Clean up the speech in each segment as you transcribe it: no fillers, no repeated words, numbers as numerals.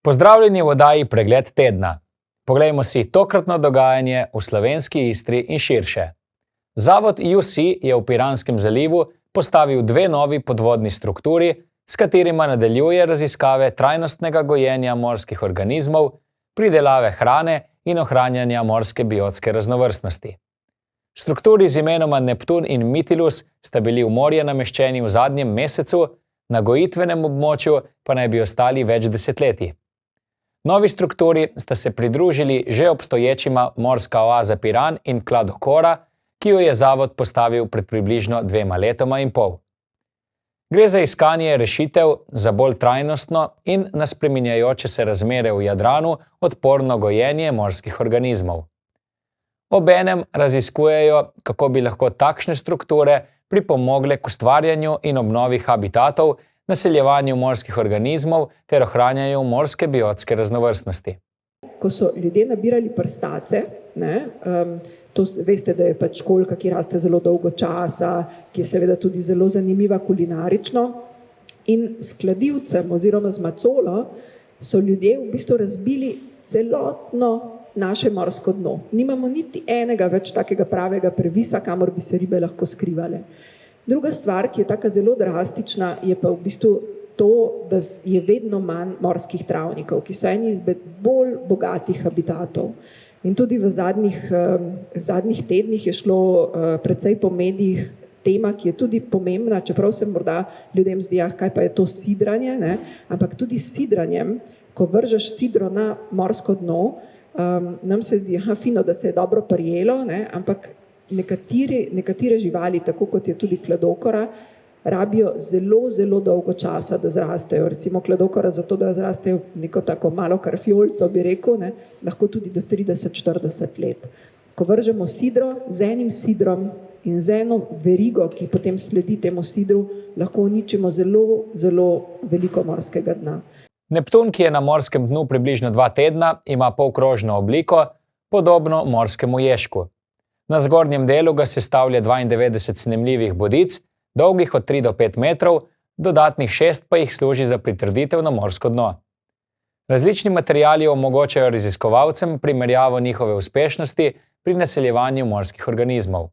Pozdravljeni v oddaji Pregled tedna. Poglejmo si tokratno dogajanje v slovenski Istri in širše. Zavod UC je v Piranskem zalivu postavil dve novi podvodni strukturi, s katerima nadaljuje raziskave trajnostnega gojenja morskih organizmov, pridelave hrane in ohranjanja morske biotske raznovrstnosti. Strukturi z imenoma Neptun in Mytilus sta bili v morje nameščeni v zadnjem mesecu, na gojitvenem območju pa naj bi ostali več desetletij. Novi strukturi sta se pridružili že obstoječima morska oaza Piran in Kladokora, ki jo je zavod postavil pred približno 2 letoma in pol. Gre za iskanje rešitev za bolj trajnostno in na spreminjajoče se razmere v Jadranu odporno gojenje morskih organizmov. Obenem raziskujejo, kako bi lahko takšne strukture pripomogle k ustvarjanju in obnovi habitatov, naseljevanju morskih organizmov ter ohranjanju morske biotske raznovrstnosti. Ko so ljudje nabirali prstace, to veste, da je pač školjka, ki raste zelo dolgo časa, ki je seveda tudi zelo zanimiva kulinarično, in s kladivcem oziroma z macolo so ljudje v bistvu razbili celotno naše morsko dno. Nimamo niti enega več takega pravega previsa, kamor bi se ribe lahko skrivale. Druga stvar, ki je taka zelo drastična, je pa v bistvu to, da je vedno manj morskih travnikov, ki so eni izmed bolj bogatih habitatov. In tudi v zadnjih tednih je šlo precej po medijih tema, ki je tudi pomembna, čeprav se morda ljudem zdi, kaj pa je to sidranje, ampak tudi s sidranjem, ko vržeš sidro na morsko dno, nam se zdi, fino, da se je dobro prijelo, ampak nekatere živali, tako kot je tudi kladokora, rabijo zelo, zelo dolgo časa, da zrastejo. Recimo kladokora zato, da zrastejo neko tako malo karfjolco, bi rekel, lahko tudi do 30-40 let. Ko vržemo sidro, z enim sidrom in z eno verigo, ki potem sledi temu sidru, lahko uničimo zelo, zelo veliko morskega dna. Neptun, ki je na morskem dnu približno 2 tedna, ima polkrožno obliko, podobno morskemu ješku. Na zgornjem delu ga sestavlja 92 snemljivih bodic, dolgih od 3 do 5 metrov, dodatnih 6 pa jih služi za pritrditev na morsko dno. Različni materiali omogočajo raziskovalcem primerjavo njihove uspešnosti pri naseljevanju morskih organizmov.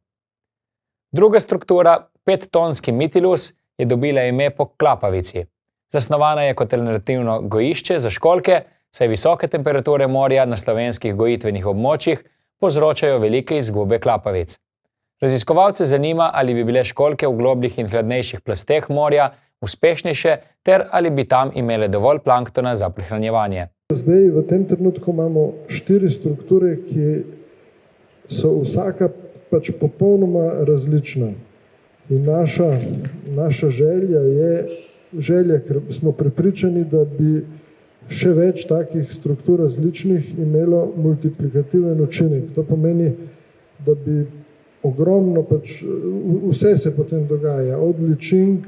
Druga struktura, 5-tonski Mytilus, je dobila ime po klapavici. Zasnovana je kot alternativno gojišče za školjke, saj visoke temperature morja na slovenskih gojitvenih območjih povzročajo velike izgube klapavic. Raziskovalce zanima, ali bi bile školjke v globljih in hladnejših plasteh morja uspešnejše ter ali bi tam imele dovolj planktona za prehranjevanje. Zdaj v tem trenutku imamo 4 strukture, ki so vsaka pač popolnoma različna. In naša želja je, ker smo prepričani, da bi še več takih struktur različnih imelo multiplikativen učinek. To pomeni, da bi ogromno, vse se potem dogaja, od ličink,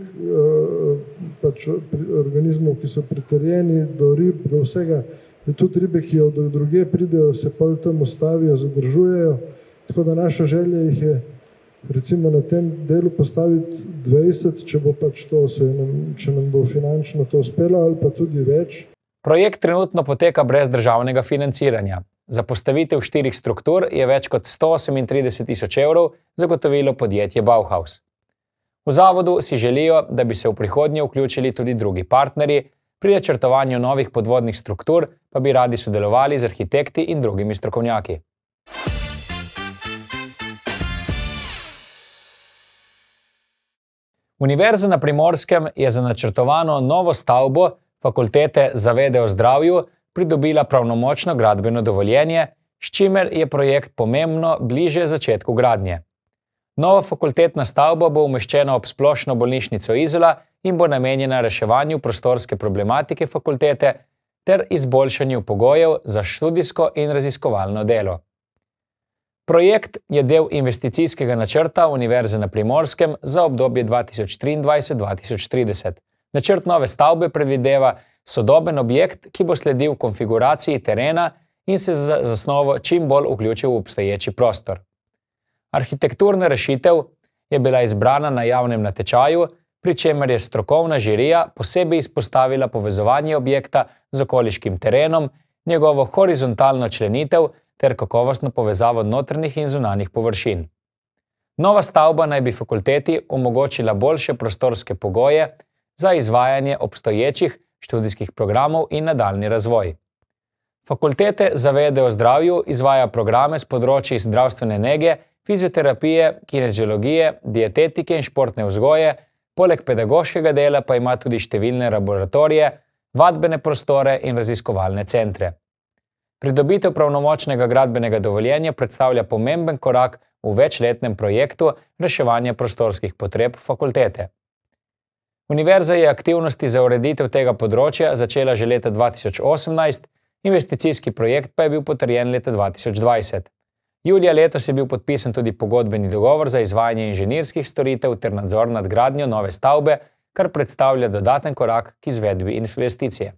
organizmov, ki so pritrjeni, do rib, do vsega. In tudi ribe, ki od druge pridejo, se pol tam ustavijo, zadržujejo. Tako da naša želja jih je recimo na tem delu postaviti 20, če bo pač to, če nam bo finančno to uspelo, ali pa tudi več. Projekt trenutno poteka brez državnega financiranja. Za postavitev 4 struktur je več kot 138 tisoč evrov zagotovilo podjetje Bauhaus. V zavodu si želijo, da bi se v prihodnje vključili tudi drugi partnerji, pri načrtovanju novih podvodnih struktur pa bi radi sodelovali z arhitekti in drugimi strokovnjaki. Univerza na Primorskem je za načrtovano novo stavbo Fakultete za vede o zdravju pridobila pravnomočno gradbeno dovoljenje, s čimer je projekt pomembno bliže začetku gradnje. Nova fakultetna stavba bo umeščena ob splošno bolnišnico Izola in bo namenjena reševanju prostorske problematike fakultete ter izboljšanju pogojev za študijsko in raziskovalno delo. Projekt je del investicijskega načrta Univerze na Primorskem za obdobje 2023-2030. Načrt nove stavbe predvideva sodoben objekt, ki bo sledil konfiguraciji terena in se za zasnovo čim bolj vključil v obstoječi prostor. Arhitekturna rešitev je bila izbrana na javnem natečaju, pri čemer je strokovna žirija posebej izpostavila povezovanje objekta z okoliškim terenom, njegovo horizontalno členitev ter kakovostno povezavo notranjih in zunanjih površin. Nova stavba naj bi fakulteti omogočila boljše prostorske pogoje za izvajanje obstoječih študijskih programov in nadaljnji razvoj. Fakultete za vede o zdravju izvaja programe s področji zdravstvene nege, fizioterapije, kineziologije, dietetike in športne vzgoje, poleg pedagoškega dela pa ima tudi številne laboratorije, vadbene prostore in raziskovalne centre. Pridobitev pravnomočnega gradbenega dovoljenja predstavlja pomemben korak v večletnem projektu reševanja prostorskih potreb fakultete. Univerza je aktivnosti za ureditev tega področja začela že leta 2018, investicijski projekt pa je bil potrjen leta 2020. Julija letos je bil podpisan tudi pogodbeni dogovor za izvajanje inženirskih storitev ter nadzor nad gradnjo nove stavbe, kar predstavlja dodaten korak k izvedbi investicije.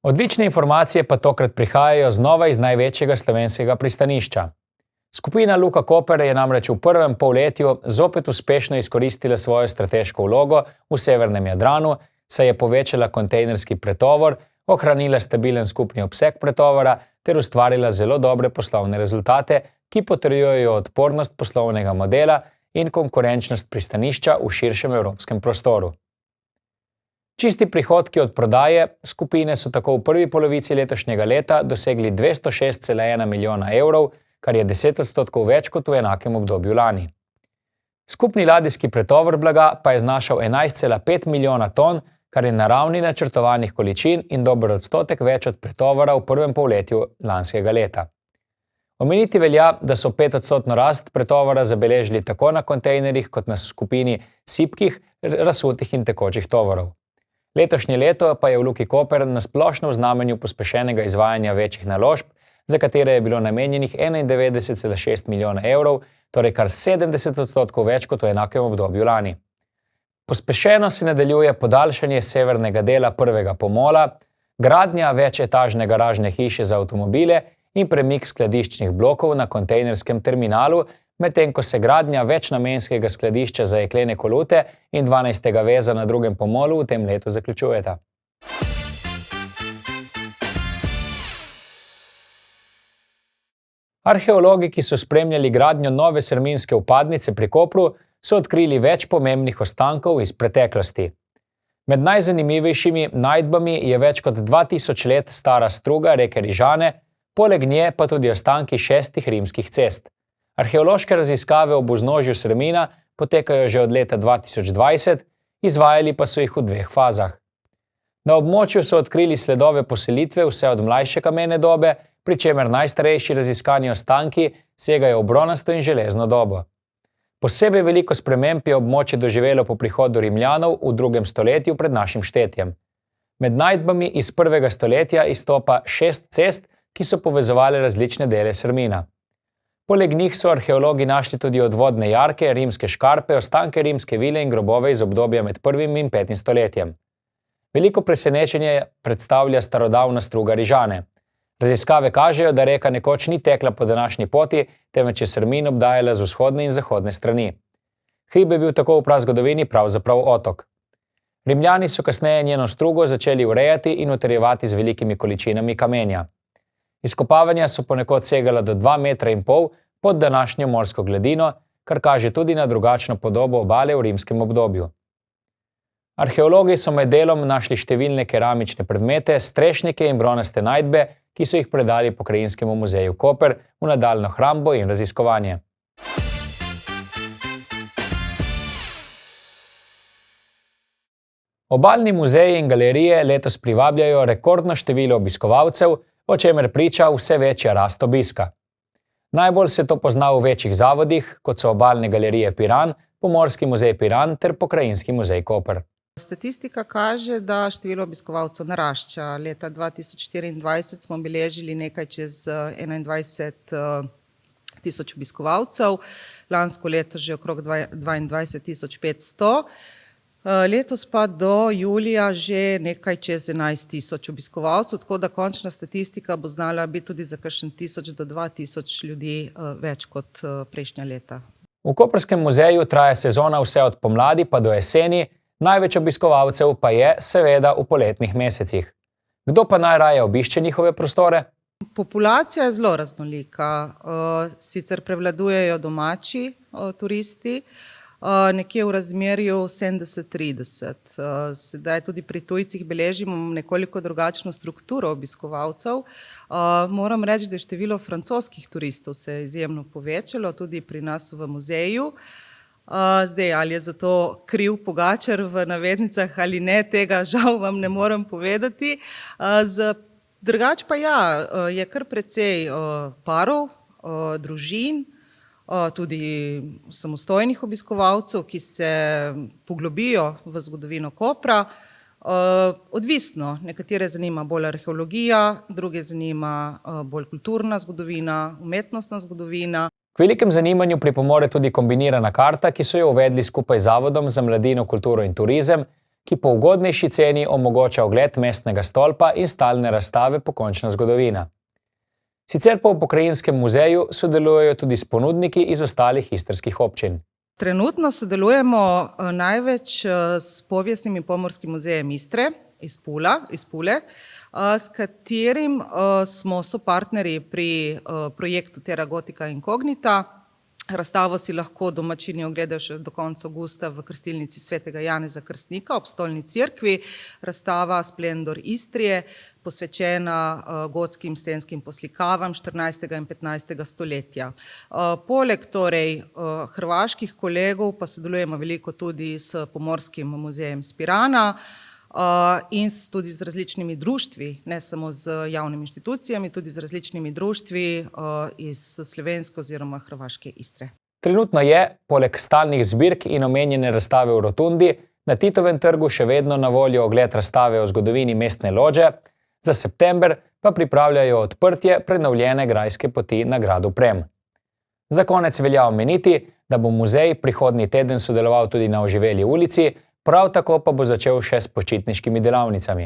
Odlične informacije pa tokrat prihajajo znova iz največjega slovenskega pristanišča. Skupina Luka Koper je namreč v prvem polletju zopet uspešno izkoristila svojo strateško vlogo v severnem Jadranu, saj je povečala kontejnerski pretovor, ohranila stabilen skupni obseg pretovora ter ustvarila zelo dobre poslovne rezultate, ki potrjujejo odpornost poslovnega modela in konkurenčnost pristanišča v širšem evropskem prostoru. Čisti prihodki od prodaje skupine so tako v prvi polovici letošnjega leta dosegli 206,1 milijona evrov, kar je 10% več kot v enakem obdobju lani. Skupni ladijski pretovor blaga pa je znašal 11,5 milijona ton, kar je na ravni načrtovanih količin in dober odstotek več od pretovora v prvem polletju lanskega leta. Omeniti velja, da so 5% rast pretovora zabeležili tako na kontejnerjih kot na skupini sipkih, razsutih in tekočih tovorov. Letošnje leto pa je v Luki Koper na splošno v znamenju pospešenega izvajanja večjih naložb, za katere je bilo namenjenih 91,6 milijona evrov, torej kar 70% več kot v enakem obdobju lani. Pospešeno se nadaljuje podaljšanje severnega dela prvega pomola, gradnja večetažne garažne hiše za avtomobile in premik skladiščnih blokov na kontejnerskem terminalu, medtem ko se gradnja večnamenskega skladišča za jeklene kolute in 12. veza na drugem pomolu v tem letu zaključujeta. Arheologi, ki so spremljali gradnjo nove serminske vpadnice pri Kopru, so odkrili več pomembnih ostankov iz preteklosti. Med najzanimivejšimi najdbami je več kot 2000 let stara struga reke Rižane, poleg nje pa tudi ostanki 6 rimskih cest. Arheološke raziskave ob vznožju Srmina potekajo že od leta 2020, izvajali pa so jih v 2 fazah. Na območju so odkrili sledove poselitve vse od mlajše kamene dobe, pri čemer najstarejši raziskani ostanki segajo v bronasto in železno dobo. Posebej veliko sprememb je območje doživelo po prihodu Rimljanov v 2. stoletju pred našim štetjem. Med najdbami iz 1. stoletja izstopa 6 cest, ki so povezovale različne dele Srmina. Poleg njih so arheologi našli tudi odvodne jarke, rimske škarpe, ostanke rimske vile in grobove iz obdobja med 1. in 5. stoletjem. Veliko presenečenje predstavlja starodavna struga Rižane. Raziskave kažejo, da reka nekoč ni tekla po današnji poti, temveč je Srmin obdajala z vzhodne in zahodne strani. Hrib je bil tako v prazgodovini pravzaprav otok. Rimljani so kasneje njeno strugo začeli urejati in utrjevati z velikimi količinami kamenja. Izkopavanja so ponekod segala do 2,5 metra pod današnjo morsko gladino, kar kaže tudi na drugačno podobo obale v rimskem obdobju. Arheologi so med delom našli številne keramične predmete, strešnike in bronaste najdbe, ki so jih predali Pokrajinskemu muzeju Koper v nadaljnjo hrambo in raziskovanje. Obalni muzeji in galerije letos privabljajo rekordno število obiskovalcev, o čemer priča vse večja rast obiska. Najbolj se to pozna v večjih zavodih, kot so Obalne galerije Piran, Pomorski muzej Piran ter Pokrajinski muzej Koper. Statistika kaže, da število obiskovalcev narašča. Leta 2024 smo beležili nekaj čez 21 tisoč obiskovalcev, lansko leto že okrog 22 500. Letos pa do julija že nekaj čez 11.000 obiskovalcev, tako da končna statistika bo znala biti tudi za kakšen 1000 do 2000 ljudi več kot prejšnja leta. V Koprskem muzeju traja sezona vse od pomladi pa do jeseni, največ obiskovalcev pa je seveda v poletnih mesecih. Kdo pa najraje obišče njihove prostore? Populacija je zelo raznolika. Sicer prevladujejo domači turisti, nekje v razmerju 70-30. Sedaj tudi pri tujcih beležimo nekoliko drugačno strukturo obiskovalcev. Moram reči, da je število francoskih turistov se izjemno povečalo, tudi pri nas v muzeju. Zdaj, ali je za to kriv Pogačar v navednicah ali ne, tega žal vam ne morem povedati. Drugače pa ja, je kar precej parov, družin, tudi samostojnih obiskovalcev, ki se poglobijo v zgodovino Kopra. Odvisno, nekatere zanima bolj arheologija, druge zanima bolj kulturna zgodovina, umetnostna zgodovina. K velikem zanimanju pripomore tudi kombinirana karta, ki so jo uvedli skupaj z Zavodom za mladino, kulturo in turizem, ki po ugodnejši ceni omogoča ogled mestnega stolpa in stalne razstave Pokončna zgodovina. Sicer pa v Pokrajinskem muzeju sodelujejo tudi s ponudniki iz ostalih istrskih občin. Trenutno sodelujemo največ s Povjesnim in Pomorskim muzejem Istre iz Pule, s katerim smo sopartnerji pri projektu Terra Gotica Incognita. Razstavo si lahko domačini ogledajo še do konca avgusta v krstilnici svetega Janeza Krstnika ob Stolni cerkvi. Razstava Splendor Istrije, posvečena gotskim stenskim poslikavam 14. in 15. stoletja. Poleg torej hrvaških kolegov pa sodelujemo veliko tudi s Pomorskim muzejem Spirana in tudi z različnimi društvi, ne samo z javnimi inštitucijami, tudi z različnimi društvi iz slovenske oziroma hrvaške Istre. Trenutno je, poleg stalnih zbirk in omenjene razstave v Rotundi, na Titovem trgu še vedno na voljo ogled razstave o zgodovini mestne lože, za september pa pripravljajo odprtje prenovljene grajske poti na gradu Prem. Za konec velja omeniti, da bo muzej prihodnji teden sodeloval tudi na Oživeli ulici, prav tako pa bo začel še s počitniškimi delavnicami.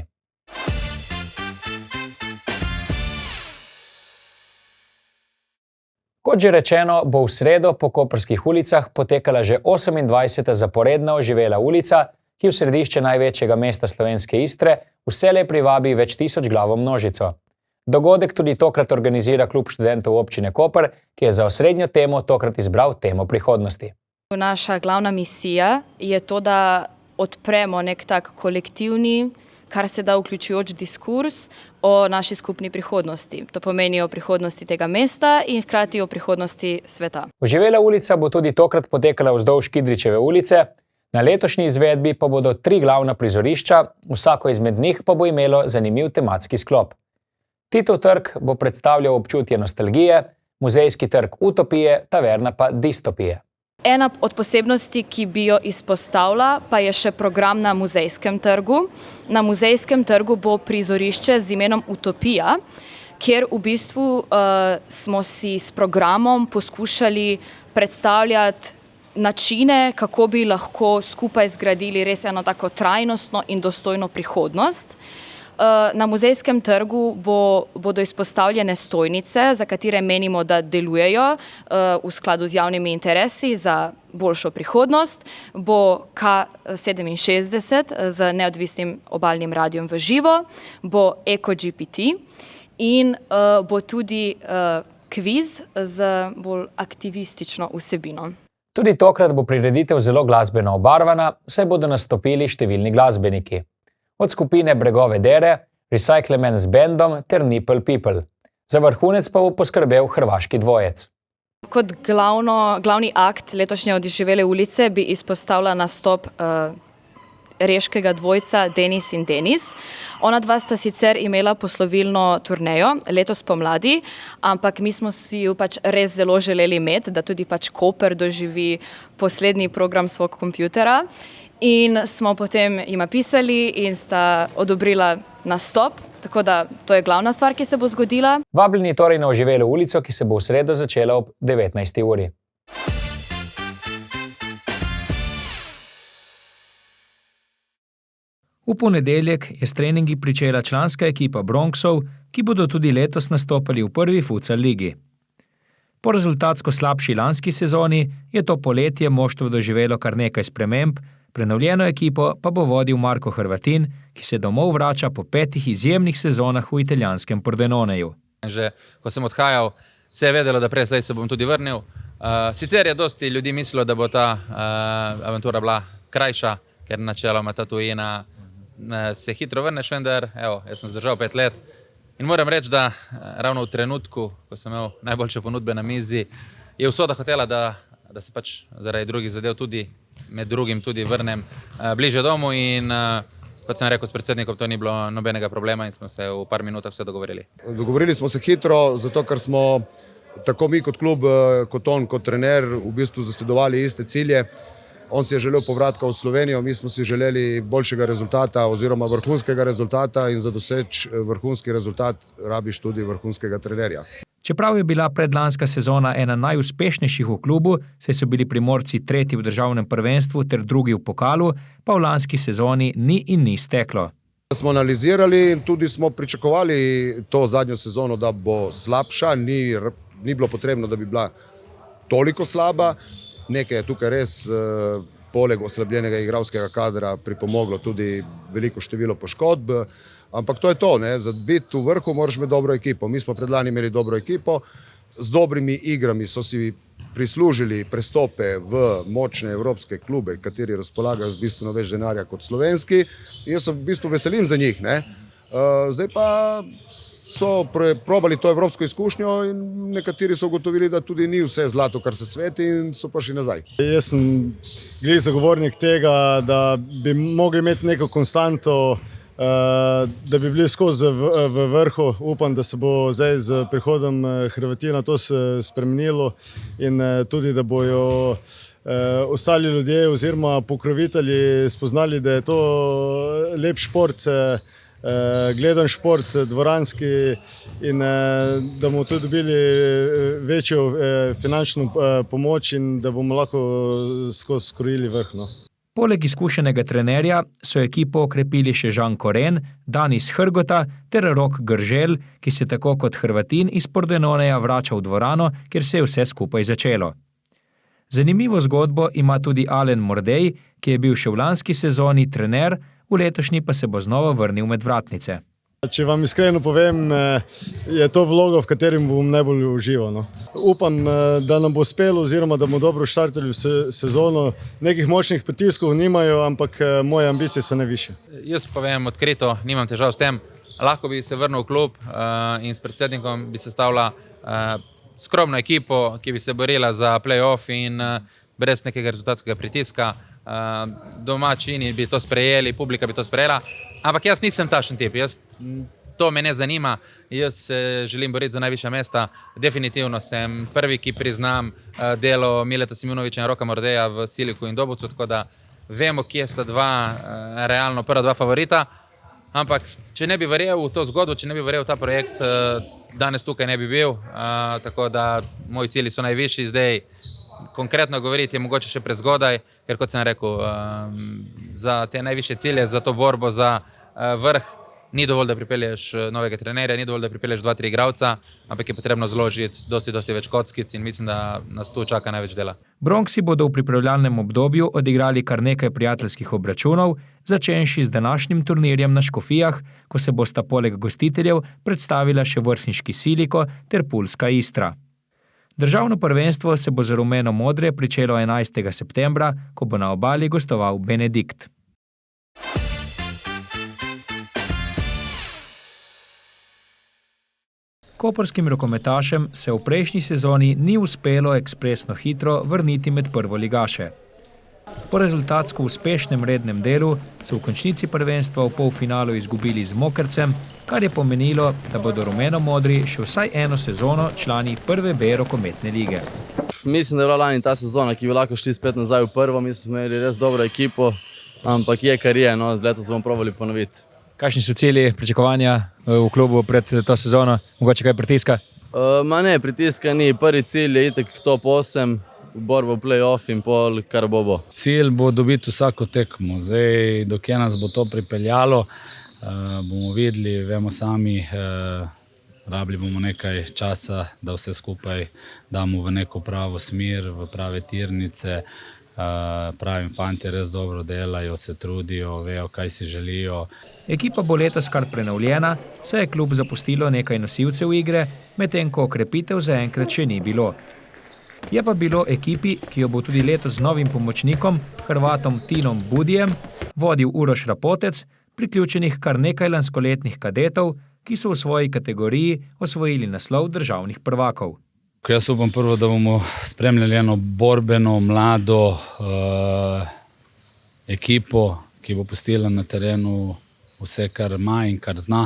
Kot že rečeno, bo v sredo po koprskih ulicah potekala že 28. zaporedna Oživela ulica, ki v središče največjega mesta slovenske Istre vselej privabi več tisočglavo množico. Dogodek tudi tokrat organizira Klub študentov občine Koper, ki je za osrednjo temo tokrat izbral temo prihodnosti. Naša glavna misija je to, da odpremo nek tak kolektivni, kar se da vključujoč diskurs o naši skupni prihodnosti. To pomeni o prihodnosti tega mesta in hkrati o prihodnosti sveta. Oživela ulica bo tudi tokrat potekala vzdolž Kidričeve ulice, na letošnji izvedbi pa bodo 3 glavna prizorišča, vsako izmed njih pa bo imelo zanimiv tematski sklop. Titov trg bo predstavljal občutje nostalgije, muzejski trg utopije, taverna pa distopije. Ena od posebnosti, ki bi jo izpostavila, pa je še program na Muzejskem trgu. Na Muzejskem trgu bo prizorišče z imenom Utopija, kjer v bistvu smo si s programom poskušali predstavljati načine, kako bi lahko skupaj zgradili res eno tako trajnostno in dostojno prihodnost. Na Muzejskem trgu bodo izpostavljene stojnice, za katere menimo, da delujejo v skladu z javnimi interesi za boljšo prihodnost. Bo K67 z neodvisnim obalnim radijem v živo, bo EcoGPT in bo tudi kviz z bolj aktivistično vsebino. Tudi tokrat bo prireditev zelo glasbeno obarvana, saj bodo nastopili številni glasbeniki. Od skupine Bregove Dere, Recyclemen z bendom ter Nipple People. Za vrhunec pa bo poskrbel hrvaški dvojec. Kot glavni akt letošnje Oživele ulice bi izpostavila nastop reškega dvojca Denis in Denis. Ona dva sta sicer imela poslovilno turnejo letos pomladi, ampak mi smo si jo pač res zelo želeli imeti, da tudi pač Koper doživi poslednji program svojega kompjutera. In smo potem jima pisali in sta odobrila nastop, tako da to je glavna stvar, ki se bo zgodila. Vabljeni torej na Oživelo ulico, ki se bo v sredo začela ob 19. uri. V ponedeljek je s treningi pričela članska ekipa Bronxov, ki bodo tudi letos nastopali v prvi futsal ligi. Po rezultatsko slabši lanski sezoni je to poletje moštvo doživelo kar nekaj sprememb, prenovljeno ekipo pa bo vodil Marko Hrvatin, ki se domov vrača po 5 izjemnih sezonah v italijanskem Pordenoneju. Že ko sem odhajal, se je vedelo, da prej slej se bom tudi vrnil. Sicer je dosti ljudi mislilo, da bo ta aventura bila krajša, ker načeloma ta tujina se hitro vrneš, vendar jaz sem zdržal 5 let. In moram reči, da ravno v trenutku, ko sem imel najboljše ponudbe na mizi, je usoda hotela, da se pač zaradi drugih zadev tudi, med drugim tudi vrnem bliže domu in kot sem rekel s predsednikom, to ni bilo nobenega problema in smo se v par minutah vse dogovorili. Dogovorili smo se hitro, zato ker smo tako mi kot klub, kot on, kot trener v bistvu zasledovali iste cilje. On si je želel povratka v Slovenijo, mi smo si želeli boljšega rezultata oziroma vrhunskega rezultata in za doseči vrhunski rezultat rabiš tudi vrhunskega trenerja. Čeprav je bila predlanska sezona ena najuspešnejših v klubu, saj so bili Primorci 3. v državnem prvenstvu ter 2. v pokalu, pa v lanski sezoni ni steklo. Smo analizirali in tudi smo pričakovali to zadnjo sezono, da bo slabša, ni bilo potrebno, da bi bila toliko slaba. Nekaj je tukaj res, poleg oslabljenega igralskega kadra, pripomoglo tudi veliko število poškodb, ampak to je to, ne? Za biti v vrhu moraš imeti dobro ekipo. Mi smo predlani imeli dobro ekipo, z dobrimi igrami so si prislužili prestope v močne evropske klube, kateri razpolagajo z bistveno več denarja kot slovenski. In jaz se v bistvu veselim za njih, ne? Zdaj pa so probali to evropsko izkušnjo in nekateri so ugotovili, da tudi ni vse zlato, kar se sveti in so prišli nazaj. Jaz sem glih zagovornik tega, da bi mogli imeti neko konstanto, da bi bili skozi v vrhu. Upam, da se bo zdaj z prihodom Hrvatina to spremenilo in tudi, da bojo ostali ljudje oziroma pokrovitelji spoznali, da je to lep šport, gledan šport, dvoranski in da bomo tudi dobili večjo finančno pomoč in da bomo lahko skozi skrojili vrh. Poleg izkušenega trenerja so ekipo okrepili še Žan Koren, Danis Hrgota ter Rok Gržel, ki se tako kot Hrvatin iz Pordenoneja vrača v dvorano, kjer se je vse skupaj začelo. Zanimivo zgodbo ima tudi Alen Mordej, ki je bil še v lanski sezoni trener, v letošnji pa se bo znova vrnil med vratnice. Če vam iskreno povem, je to vloga, v katerem bom najbolj užival. Upam, da nam bo uspelo oziroma da bomo dobro štartali v sezono. Nekih močnih pritiskov nimajo, ampak moje ambicije so najvišje. Jaz povem odkrito, nimam težav s tem. Lahko bi se vrnil v klub in s predsednikom bi sestavila skromno ekipo, ki bi se borila za play-off in brez nekega rezultatskega pritiska. Domačini bi to sprejeli, publika bi to sprejela, ampak jaz nisem takšen tip, to me ne zanima, jaz se želim boriti za najvišja mesta, definitivno sem prvi, ki priznam delo Mileta Simunovića in Roka Mordeja v Siliku in Dobucu, tako da vemo, kje sta realno prva dva favorita, ampak če ne bi verjel v to zgodbo, če ne bi verjel v ta projekt, danes tukaj ne bi bil, tako da moji cilji so najvišji zdaj. Konkretno govoriti je mogoče še prezgodaj, ker kot sem rekel, za te najvišje cilje, za to borbo, za vrh, ni dovolj, da pripelješ novega trenerja, ni dovolj, da pripelješ 2-3 igralca, ampak je potrebno zložiti dosti več kockic in mislim, da nas tu čaka največ dela. Bronxi bodo v pripravljalnem obdobju odigrali kar nekaj prijateljskih obračunov, začenši z današnjim turnirjem na Škofijah, ko se bosta poleg gostiteljev predstavila še vrhniški Siliko ter Pulska Istra. Državno prvenstvo se bo za rumeno-modre pričelo 11. septembra, ko bo na obali gostoval Benedikt. Koperskim rokometašem se v prejšnji sezoni ni uspelo ekspresno hitro vrniti med prvoligaše. Po rezultatsko uspešnem rednem delu so v končnici prvenstva v polfinalu izgubili z Mokrcem, kar je pomenilo, da bodo rumeno-modri še vsaj eno sezono člani prve B rokometne lige. Mislim, da je bila lani ta sezona, ki bi lahko šli spet nazaj v prvo. Mi smo imeli res dobro ekipo, ampak je kar je, letos bomo probali ponoviti. Kakšni so cilji, pričakovanja v klubu pred to sezono? Mogoče kaj pritiska? Ne, pritiska ni. Prvi cilj je itak top 8. borbo v play-off in pol kar bo. Cilj bo dobiti vsako tekmo. Zdaj, dokje nas bo to pripeljalo, bomo videli, vemo sami, rabili bomo nekaj časa, da vse skupaj damo v neko pravo smer, v prave tirnice. Pravim, fanti res dobro delajo, se trudijo, vejo, kaj si želijo. Ekipa bo letos kar prenovljena, saj je klub zapustilo nekaj nosilcev igre, medtem ko okrepitev zaenkrat še ni bilo. Je pa bilo ekipi, ki jo bo tudi letos z novim pomočnikom, Hrvatom Tinom Budijem, vodil Uroš Rapotec, priključenih kar nekaj lanskoletnih kadetov, ki so v svoji kategoriji osvojili naslov državnih prvakov. Jaz upam prvo, da bomo spremljali eno borbeno, mlado ekipo, ki bo pustila na terenu vse, kar ima in kar zna.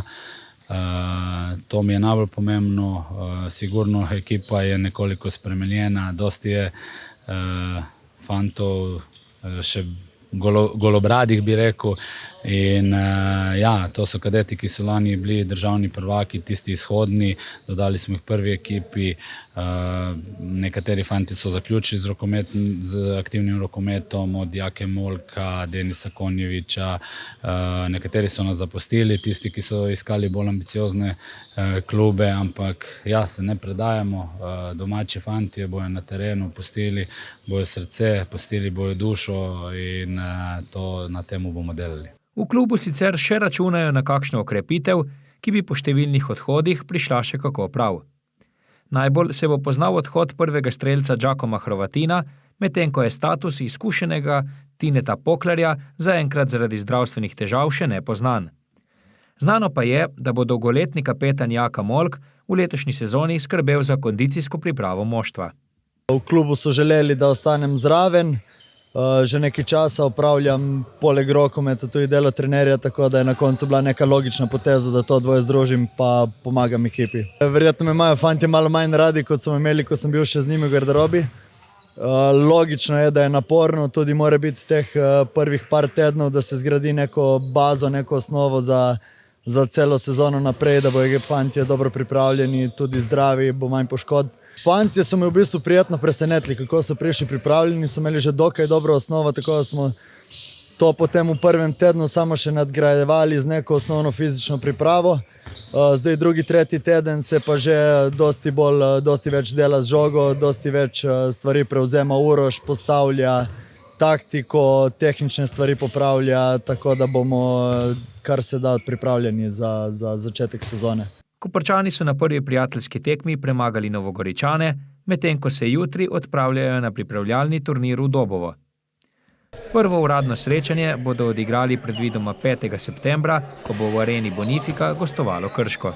To mi je najbolj pomembno. Sigurno ekipa je nekoliko spremenjena, dosti je fantov, še golobradih bi rekel. In to so kadeti, ki so lani bili državni prvaki, tisti izhodni, dodali smo jih prvi ekipi, nekateri fanti so zaključili z aktivnim rokometom, od Jake Molka, Denisa Konjeviča, nekateri so nas zapustili, tisti, ki so iskali bolj ambiciozne klube, ampak se ne predajamo, domači fanti bojo na terenu pustili, bojo srce, pustili bojo dušo in na temu bomo delali. V klubu sicer še računajo na kakšno okrepitev, ki bi po številnih odhodih prišla še kako prav. Najbolj se bo poznal odhod prvega strelca Giacoma Hrovatina, medtem ko je status izkušenega Tineta Poklarja zaenkrat zaradi zdravstvenih težav še nepoznan. Znano pa je, da bo dolgoletni kapetan Jaka Molk v letošnji sezoni skrbel za kondicijsko pripravo moštva. V klubu so želeli, da ostanem zraven. Že nekaj časa opravljam poleg rokometa tudi delo trenerja, tako da je na koncu bila neka logična poteza, da to dvoje združim pa pomagam ekipi. Verjetno me imajo fanti malo manj radi, kot so me imeli, ko sem bil še z njimi v garderobi. Logično je, da je naporno, tudi mora biti teh prvih par tednov, da se zgradi neko bazo, neko osnovo za celo sezono naprej, da bojo fanti dobro pripravljeni, tudi zdravi, bo manj poškodb. Fanti so me v bistvu prijetno presenetili, kako so prišli pripravljeni, so imeli že dokaj dobro osnovo, tako da smo to potem v prvem tednu samo še nadgrajevali z neko osnovno fizično pripravo. Zdaj drugi, tretji teden se pa že dosti več dela z žogo, dosti več stvari prevzema Uroš, postavlja taktiko, tehnične stvari popravlja, tako da bomo kar se da pripravljeni za začetek sezone. Koprčani so na prvi prijateljski tekmi premagali Novogoričane, medtem ko se jutri odpravljajo na pripravljalni turnir v Dobovo. Prvo uradno srečanje bodo odigrali predvidoma 5. septembra, ko bo v areni Bonifika gostovalo Krško.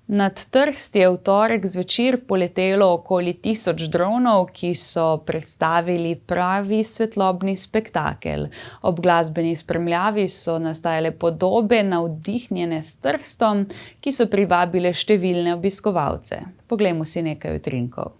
Nad Trst je v torek zvečer poletelo okoli 1000 dronov, ki so predstavili pravi svetlobni spektakel. Ob glasbeni spremljavi so nastajale podobe navdihnjene s Trstom, ki so privabile številne obiskovalce. Poglejmo si nekaj utrinkov.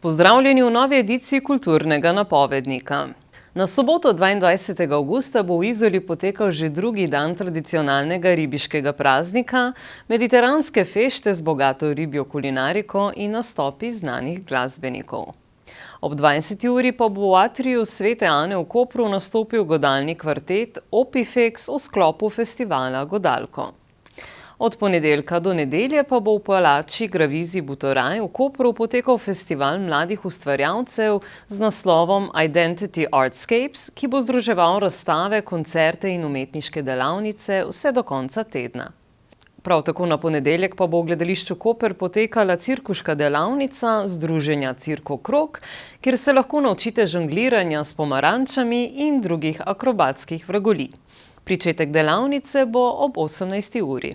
Pozdravljeni v novi ediciji Kulturnega napovednika. Na soboto 22. avgusta bo v Izoli potekal že drugi dan tradicionalnega ribiškega praznika, mediteranske fešte z bogato ribjo kulinariko in nastopi znanih glasbenikov. Ob 20. uri pa bo v atriju Svete Ane v Kopru nastopil godalni kvartet Opifex v sklopu festivala Godalko. Od ponedeljka do nedelje pa bo v palači Gravizi Butoraj v Kopru potekal festival mladih ustvarjalcev z naslovom Identity Artscapes, ki bo združeval razstave, koncerte in umetniške delavnice vse do konca tedna. Prav tako na ponedeljek pa bo v gledališču Koper potekala cirkuška delavnica Združenja Cirko Krog, kjer se lahko naučite žongliranja s pomarančami in drugih akrobatskih vragolij. Pričetek delavnice bo ob 18. uri.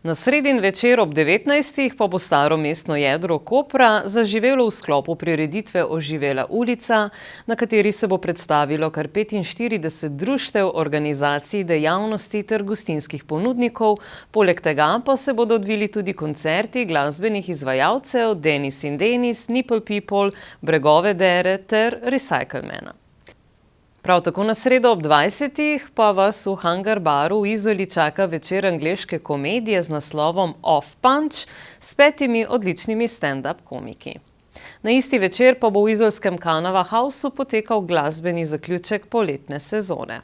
Na sredin večer ob 19. pa bo staro mestno jedro Kopra zaživelo v sklopu prireditve Oživela ulica, na kateri se bo predstavilo kar 45 društev, organizacij, dejavnosti ter gostinskih ponudnikov, poleg tega pa se bodo odvili tudi koncerti glasbenih izvajalcev Denis in Denis, Nipple People, Bregove Dere ter Recyclemana. Prav tako na sredo ob 20. pa vas v Hangar baru v Izoli čaka večer angleške komedije z naslovom Off Punch s 5 odličnimi stand-up komiki. Na isti večer pa bo v izolskem Canava Houseu potekal glasbeni zaključek poletne sezone.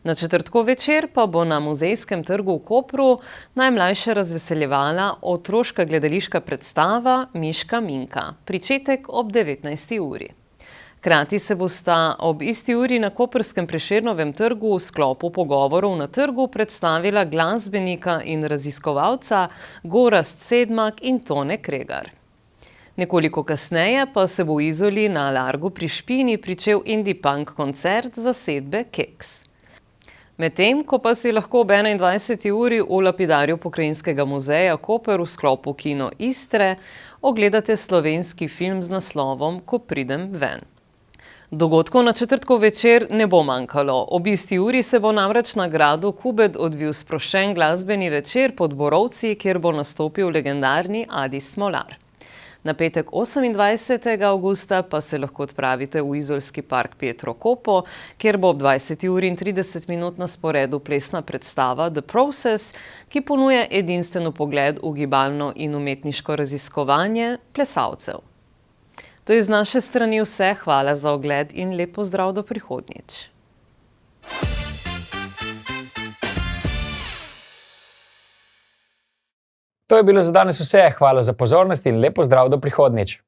Na četrtkov večer pa bo na Muzejskem trgu v Kopru najmlajše razveseljevala otroška gledališka predstava Miška Minka, pričetek ob 19. uri. Hkrati se bosta ob isti uri na koprskem Prešernovem trgu v sklopu pogovorov na trgu predstavila glasbenika in raziskovalca Gorazd Sedmak in Tone Kregar. Nekoliko kasneje pa se bo v Izoli na Largu pri Špini pričel indie punk koncert zasedbe Keks. Medtem ko pa si lahko ob 21. uri v lapidarju Pokrajinskega muzeja Koper v sklopu Kino Istre ogledate slovenski film z naslovom Ko pridem ven. Dogodkov na četrtkov večer ne bo manjkalo. Ob isti uri se bo namreč na gradu Kubed odvil sproščen glasbeni večer pod Borovci, kjer bo nastopil legendarni Adi Smolar. Na petek 28. avgusta pa se lahko odpravite v izolski park Pietro Kopo, kjer bo ob 20. uri in 30 minut na sporedu plesna predstava The Process, ki ponuja edinstven pogled v gibalno in umetniško raziskovanje plesalcev. To je z naše strani vse, hvala za ogled in lep pozdrav do prihodnjič. To je bilo za danes vse, hvala za pozornost in lep pozdrav do prihodnjič.